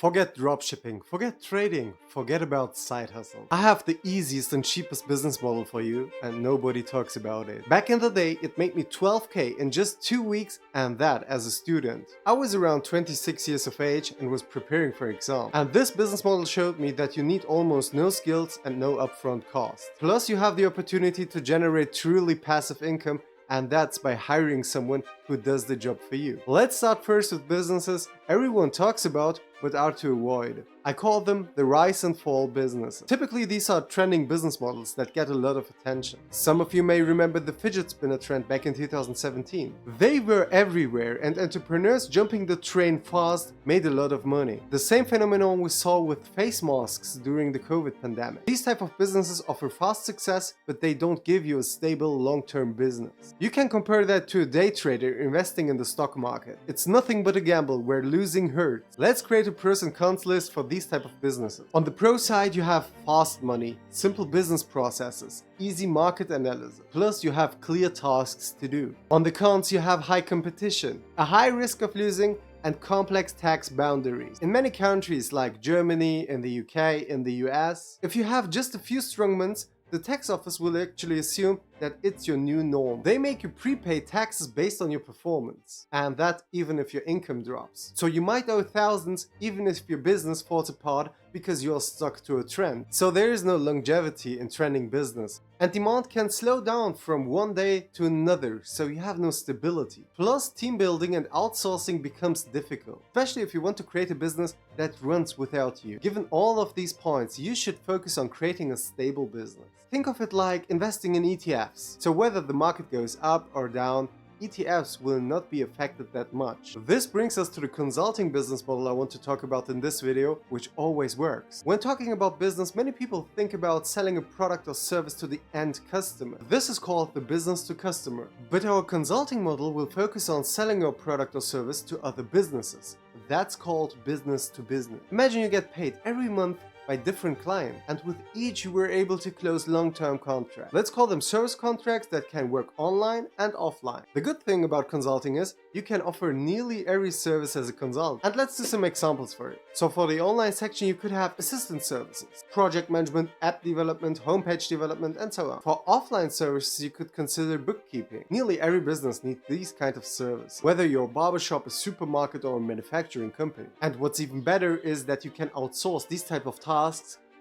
Forget dropshipping, forget trading, forget about side hustle. I have the easiest and cheapest business model for you, and nobody talks about it. Back in the day, it made me 12k in just 2 weeks, and that as a student. I was around 26 years of age and was preparing for exam. And this business model showed me that you need almost no skills and no upfront cost. Plus, you have the opportunity to generate truly passive income, and that's by hiring someone who does the job for you. Let's start first with businesses everyone talks about but are to avoid. I call them the rise and fall businesses. Typically, these are trending business models that get a lot of attention. Some of you may remember the fidget spinner trend back in 2017. They were everywhere, and entrepreneurs jumping the train fast made a lot of money. The same phenomenon we saw with face masks during the COVID pandemic. These type of businesses offer fast success, but they don't give you a stable long-term business. You can compare that to a day trader investing in the stock market. It's nothing but a gamble where losing hurts. Let's create a pros and cons list for these type of businesses. On the pro side, you have fast money, simple business processes, easy market analysis, plus you have clear tasks to do. On the cons, you have high competition, a high risk of losing, and complex tax boundaries. In many countries like Germany, in the UK, in the US, if you have just a few strong months, the tax office will actually assume that it's your new norm. They make you prepay taxes based on your performance, and that even if your income drops. So you might owe thousands even if your business falls apart because you're stuck to a trend. So there is no longevity in trending business. And demand can slow down from one day to another, so you have no stability. Plus, team building and outsourcing becomes difficult, especially if you want to create a business that runs without you. Given all of these points, you should focus on creating a stable business. Think of it like investing in ETFs. So whether the market goes up or down, ETFs will not be affected that much. This brings us to the consulting business model I want to talk about in this video, which always works. When talking about business, many people think about selling a product or service to the end customer. This is called the business to customer. But our consulting model will focus on selling your product or service to other businesses. That's called business to business. Imagine you get paid every month by different clients, and with each you were able to close long-term contracts. Let's call them service contracts that can work online and offline. The good thing about consulting is you can offer nearly every service as a consultant. And let's do some examples for it. So for the online section, you could have assistant services, project management, app development, homepage development, and so on. For offline services, you could consider bookkeeping. Nearly every business needs these kind of service, whether you're a barbershop, a supermarket, or a manufacturing company. And what's even better is that you can outsource these type of tasks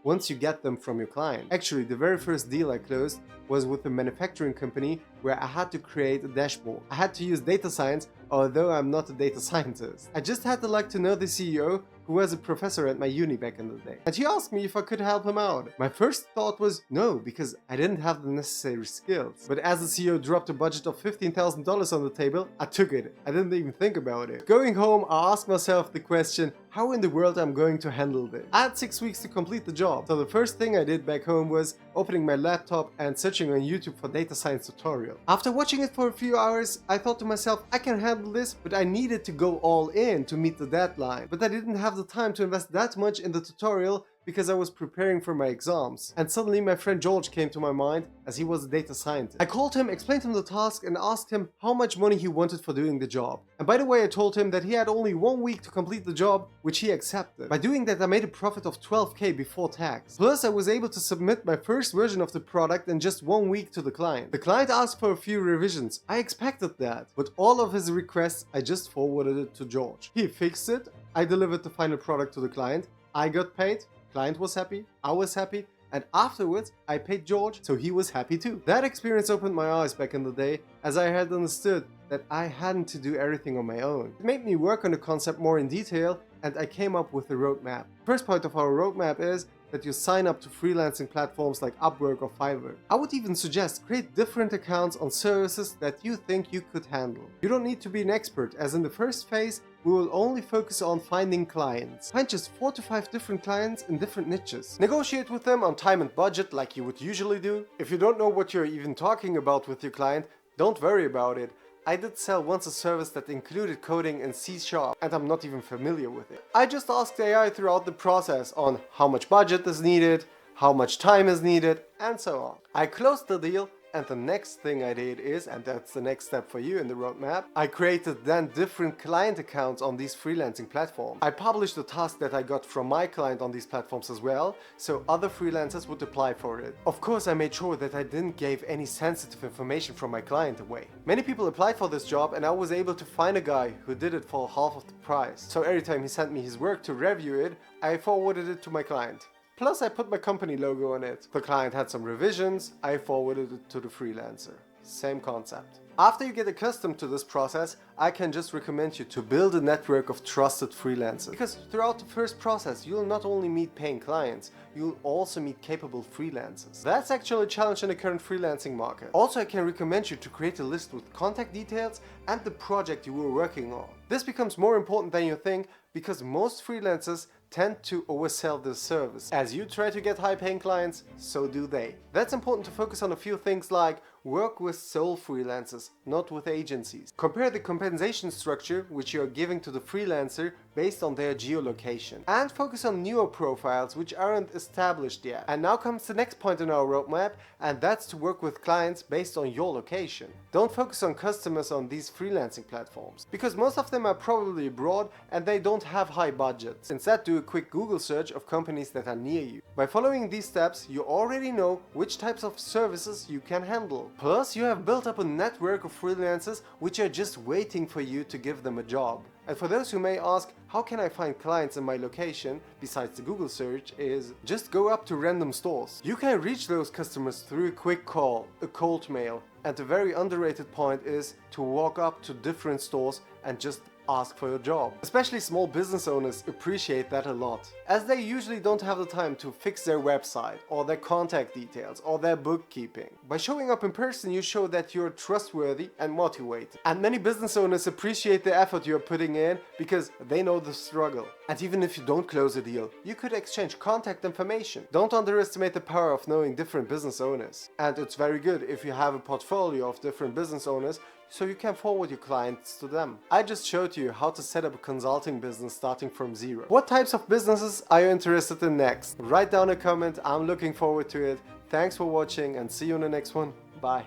once you get them from your client. Actually, the very first deal I closed was with a manufacturing company where I had to create a dashboard. I had to use data science, although I'm not a data scientist. I just had the luck to know the CEO, who was a professor at my uni back in the day. And he asked me if I could help him out. My first thought was no, because I didn't have the necessary skills. But as the CEO dropped a budget of $15,000 on the table, I took it. I didn't even think about it. Going home, I asked myself the question, how in the world I'm going to handle this? I had 6 weeks to complete the job. So the first thing I did back home was opening my laptop and searching on YouTube for data science tutorial. After watching it for a few hours, I thought to myself, I can handle this, but I needed to go all in to meet the deadline. But I didn't have the time to invest that much in the tutorial because I was preparing for my exams. And suddenly my friend George came to my mind, as he was a data scientist. I called him, explained him the task, and asked him how much money he wanted for doing the job. And by the way, I told him that he had only 1 week to complete the job, which he accepted. By doing that, I made a profit of 12k before tax. Plus, I was able to submit my first version of the product in just 1 week to the client. The client asked for a few revisions. I expected that. But all of his requests, I just forwarded it to George. He fixed it. I delivered the final product to the client. I got paid. Client was happy, I was happy, and afterwards I paid George, so he was happy too. That experience opened my eyes back in the day, as I had understood that I hadn't to do everything on my own. It made me work on the concept more in detail, and I came up with a roadmap. First part of our roadmap is that you sign up to freelancing platforms like Upwork or Fiverr. I would even suggest create different accounts on services that you think you could handle. You don't need to be an expert, as in the first phase, we will only focus on finding clients. Find just 4 to 5 different clients in different niches. Negotiate with them on time and budget like you would usually do. If you don't know what you're even talking about with your client, don't worry about it. I did sell once a service that included coding in C#, and I'm not even familiar with it. I just asked AI throughout the process on how much budget is needed, how much time is needed, and so on. I closed the deal, And the next thing I did is, and that's the next step for you in the roadmap, I created then different client accounts on these freelancing platforms. I published the task that I got from my client on these platforms as well, so other freelancers would apply for it. Of course, I made sure that I didn't give any sensitive information from my client away. Many people applied for this job and I was able to find a guy who did it for half of the price. So every time he sent me his work to review it, I forwarded it to my client. Plus I put my company logo on it. The client had some revisions, I forwarded it to the freelancer. Same concept. After you get accustomed to this process, I can just recommend you to build a network of trusted freelancers. Because throughout the first process, you'll not only meet paying clients, you'll also meet capable freelancers. That's actually a challenge in the current freelancing market. Also, I can recommend you to create a list with contact details and the project you were working on. This becomes more important than you think because most freelancers tend to oversell this service. As you try to get high-paying clients, so do they. That's important to focus on a few things like work with sole freelancers, not with agencies. Compare the compensation structure which you are giving to the freelancer based on their geolocation. And focus on newer profiles which aren't established yet. And now comes the next point in our roadmap, and that's to work with clients based on your location. Don't focus on customers on these freelancing platforms, because most of them are probably abroad and they don't have high budgets. Instead, do a quick Google search of companies that are near you. By following these steps, you already know which types of services you can handle. Plus, you have built up a network of freelancers which are just waiting for you to give them a job. And for those who may ask, how can I find clients in my location, besides the Google search, is just go up to random stores. You can reach those customers through a quick call, a cold mail, and a very underrated point is to walk up to different stores and just ask for your job. Especially small business owners appreciate that a lot, as they usually don't have the time to fix their website or their contact details or their bookkeeping. By showing up in person, you show that you're trustworthy and motivated. And many business owners appreciate the effort you're putting in because they know the struggle. And even if you don't close a deal, you could exchange contact information. Don't underestimate the power of knowing different business owners. And it's very good if you have a portfolio of different business owners, so you can forward your clients to them. I just showed you how to set up a consulting business starting from zero. What types of businesses are you interested in next? Write down a comment, I'm looking forward to it. Thanks for watching and see you in the next one. Bye.